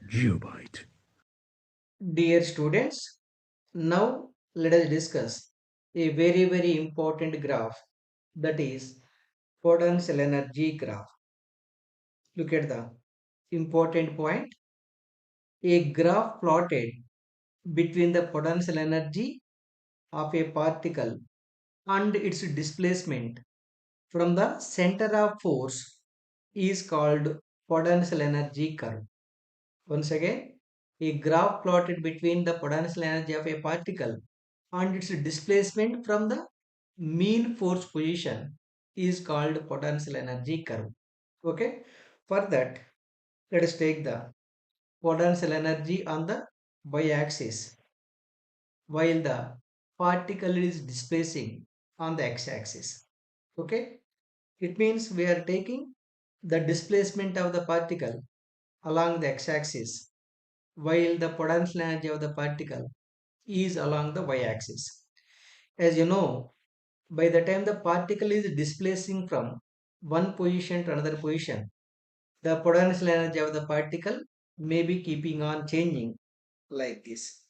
geobyte. Dear students, now let us discuss a very important graph, that is potential energy graph. Look at the important point. A graph plotted between the potential energy of a particle and its displacement from the center of force is called potential energy curve. Once again, a graph plotted between the potential energy of a particle and its displacement from the mean force position is called potential energy curve. Okay, for that, let us take the potential energy on the y-axis while the particle is displacing on the x-axis. Okay, it means we are taking the displacement of the particle along the x-axis while the potential energy of the particle is along the y-axis. As you know, by the time the particle is displacing from one position to another position, the potential energy of the particle may be keeping on changing like this.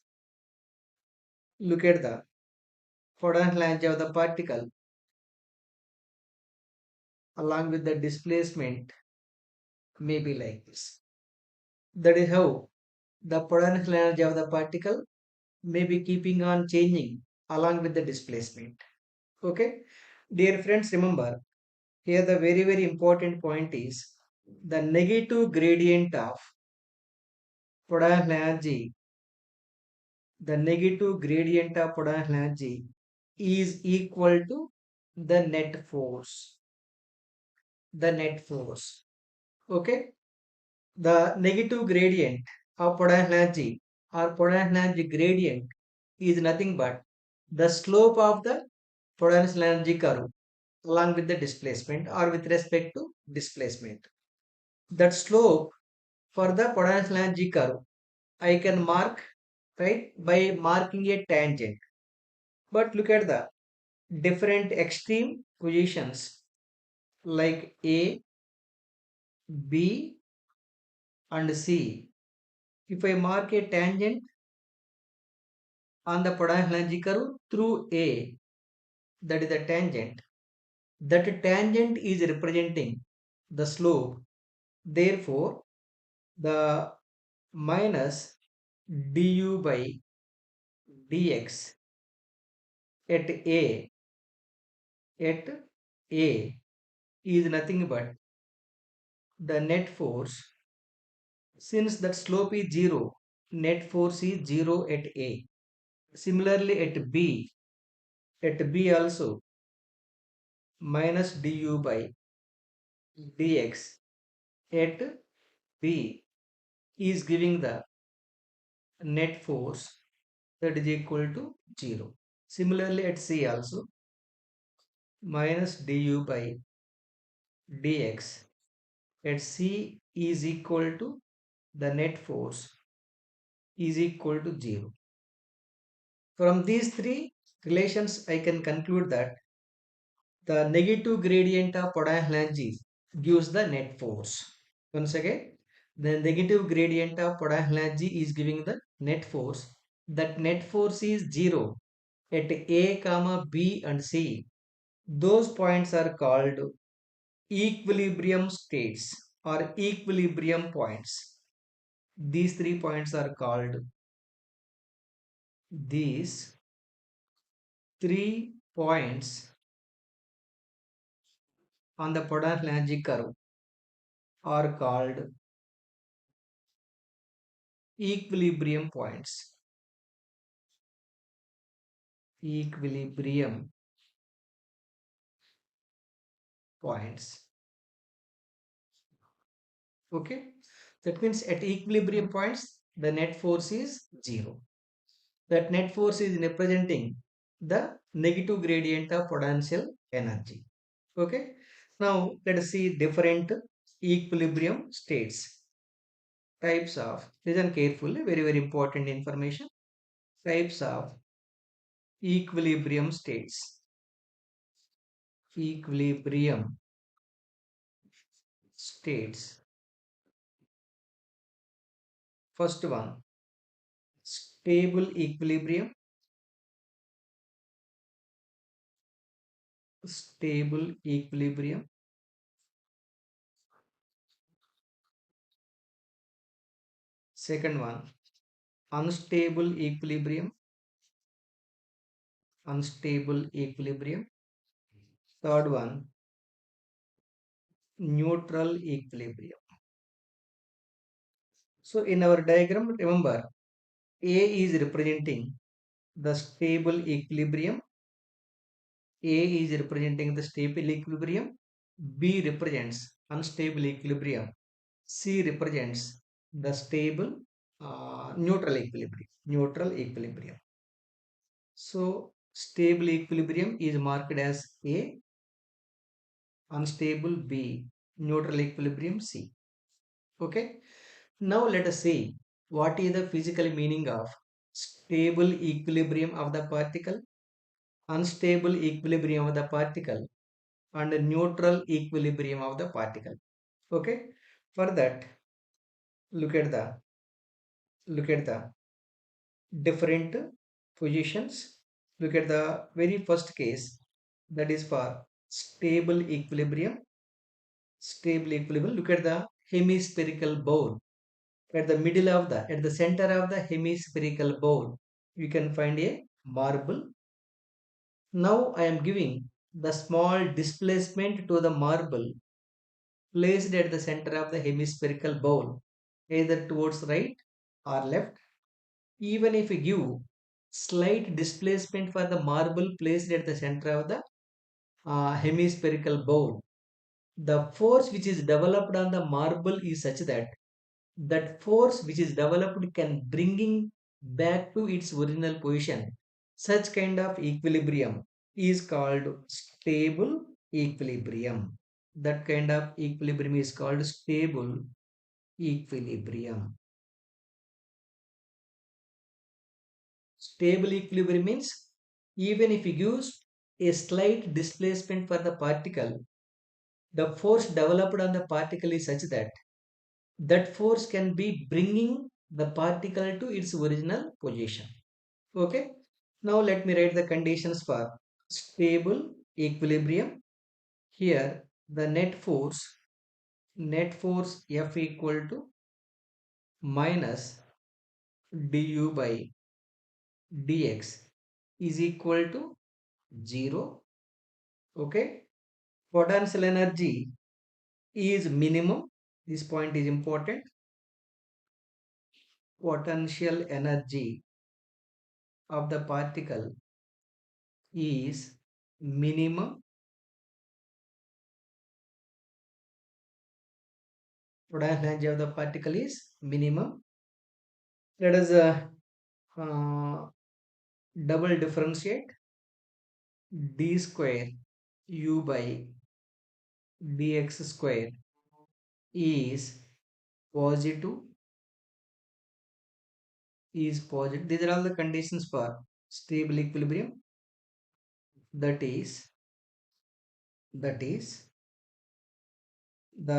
Look at the potential energy of the particle along with the displacement may be like this. That is how the potential energy of the particle may be keeping on changing along with the displacement. Okay, dear friends, remember here the very important point is the negative gradient of potential energy. The negative gradient of potential energy is equal to the net force. The net force. Okay, the negative gradient of potential energy or potential energy gradient is nothing but the slope of the potential energy curve along with the displacement or with respect to displacement. That slope for the potential energy curve I can mark, right, by marking a tangent. But look at the different extreme positions like A, B and C. If I mark a tangent on the potential energy curve through A, that is the tangent, that tangent is representing the slope. Therefore, the minus du by dx at at A is nothing but the net force. Since that slope is 0, net force is 0 at A. Similarly at B also minus du by dx at B is giving the net force that is equal to 0. Similarly at C also minus du by dx at C is equal to the net force is equal to 0. From these three relations, I can conclude that the negative gradient of potential energy gives the net force. Once again, the negative gradient of potential energy is giving the net force. That net force is 0 at A, comma B and C. Those points are called equilibrium states or equilibrium points. These 3 points are called these 3 points on the potential energy curve are called equilibrium points. Equilibrium points. Okay, that means at equilibrium points the net force is 0. That net force is representing the negative gradient of potential energy. Okay, now let us see different equilibrium states. Types of, listen carefully, very important information. Types of equilibrium states. Equilibrium states. First one, stable equilibrium. Stable equilibrium. Second one, unstable equilibrium. Unstable equilibrium. Third one, neutral equilibrium. So in our diagram, remember, A is representing the stable equilibrium. A is representing the stable equilibrium. B represents unstable equilibrium. C represents the stable neutral equilibrium. Neutral equilibrium. So stable equilibrium is marked as A, unstable B, neutral equilibrium C. Okay. Now let us see what is the physical meaning of stable equilibrium of the particle, unstable equilibrium of the particle, and neutral equilibrium of the particle. Okay. For that, look at the different positions. Look at the very first case, that is for stable equilibrium. Stable equilibrium. Look at the hemispherical bowl. At the center of the hemispherical bowl, you can find a marble. Now I am giving the small displacement to the marble placed at the center of the hemispherical bowl, either towards right or left. Even if you give slight displacement for the marble placed at the center of the hemispherical bowl, the force which is developed on the marble is such that that force which is developed can bringing back to its original position. Such kind of equilibrium is called stable equilibrium. That kind of equilibrium is called stable equilibrium. Stable equilibrium means even if you give a slight displacement for the particle, the force developed on the particle is such that that force can be bringing the particle to its original position. Okay. Now let me write the conditions for stable equilibrium. Here the net force F equal to minus du by dx is equal to 0. Okay. Potential energy is minimum. This point is important. Potential energy of the particle is minimum. Potential energy of the particle is minimum. Let us uh, double differentiate. D square u by dx square is positive. These are all the conditions for stable equilibrium. That is the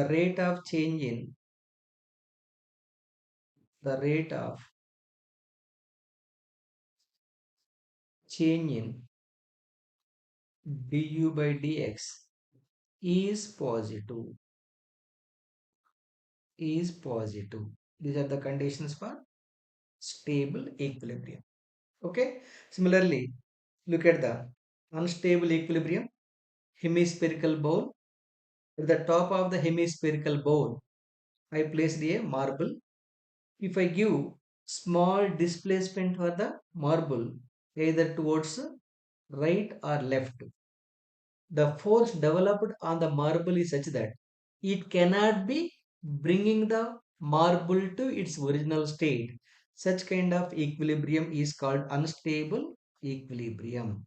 rate of change in the rate of change in du by dx is positive. These are the conditions for stable equilibrium. Okay. Similarly, look at the unstable equilibrium. Hemispherical bowl. At the top of the hemispherical bowl, I placed a marble. If I give small displacement for the marble, either towards right or left, the force developed on the marble is such that it cannot be bringing the marble to its original state. Such kind of equilibrium is called unstable equilibrium.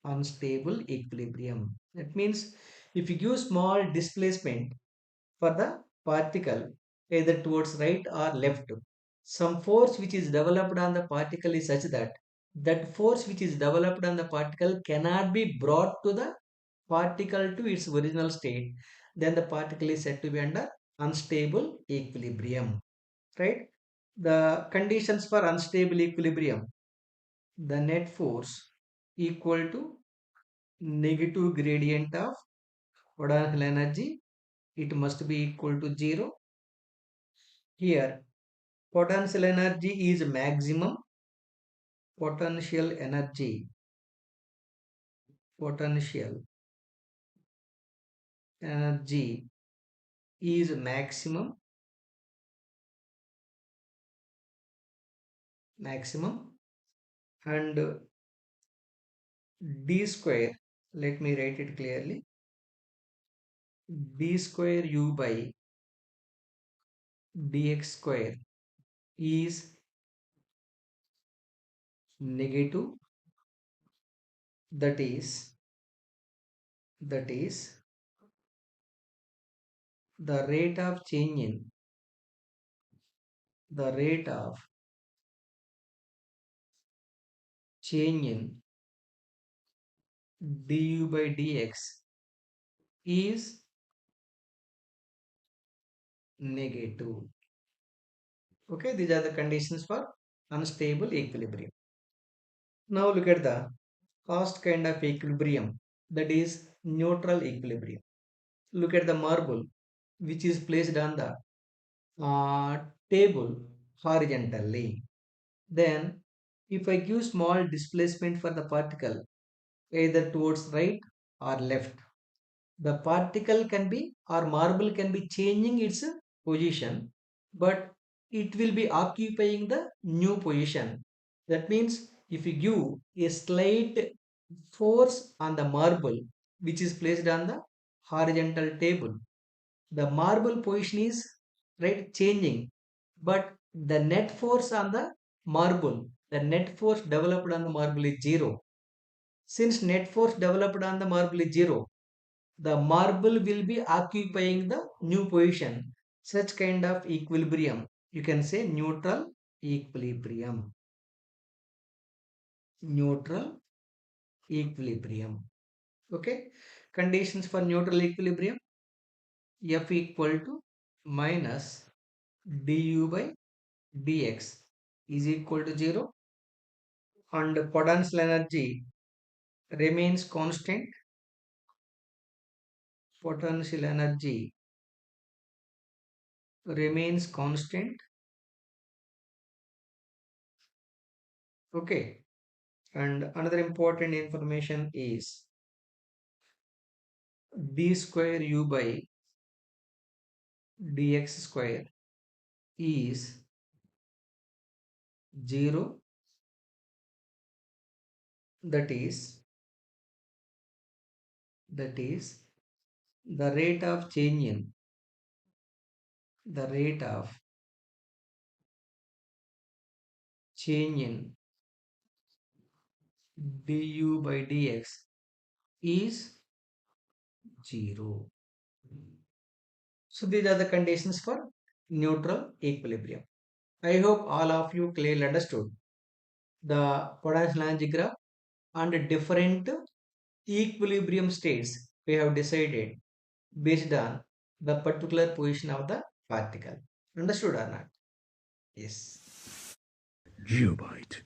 Unstable equilibrium. That means if you give small displacement for the particle either towards right or left, some force which is developed on the particle is such that that force which is developed on the particle cannot be brought to the particle to its original state, then the particle is said to be under unstable equilibrium. right? The conditions for unstable equilibrium, the net force equal to negative gradient of potential energy, it must be equal to 0. Here potential energy is maximum, potential potential energy is maximum, and d square, let me write it clearly, d square u by dx square is negative, that is the rate of change in the rate of change in du by dx is negative. Okay, these are the conditions for unstable equilibrium. Now look at the first kind of equilibrium, that is neutral equilibrium. Look at the marble which is placed on the table horizontally. Then if I give small displacement for the particle either towards right or left, the particle can be or marble can be changing its position, but it will be occupying the new position. That means if you give a slight force on the marble which is placed on the horizontal table, the marble position is right changing, but the net force on the marble, the net force developed on the marble is zero. Since net force developed on the marble is zero, the marble will be occupying the new position. Such kind of equilibrium you can say neutral equilibrium. Neutral equilibrium. Okay, conditions for neutral equilibrium: F equal to minus du by dx is equal to 0, and potential energy remains constant. Potential energy remains constant. Okay, and another important information is d square u by dx square is 0, that is the rate of change in the rate of change in du by dx is 0. So these are the conditions for neutral equilibrium. I hope all of you clearly understood the potential energy graph and different equilibrium states we have decided based on the particular position of the particle. Understood or not? Yes. Geobyte.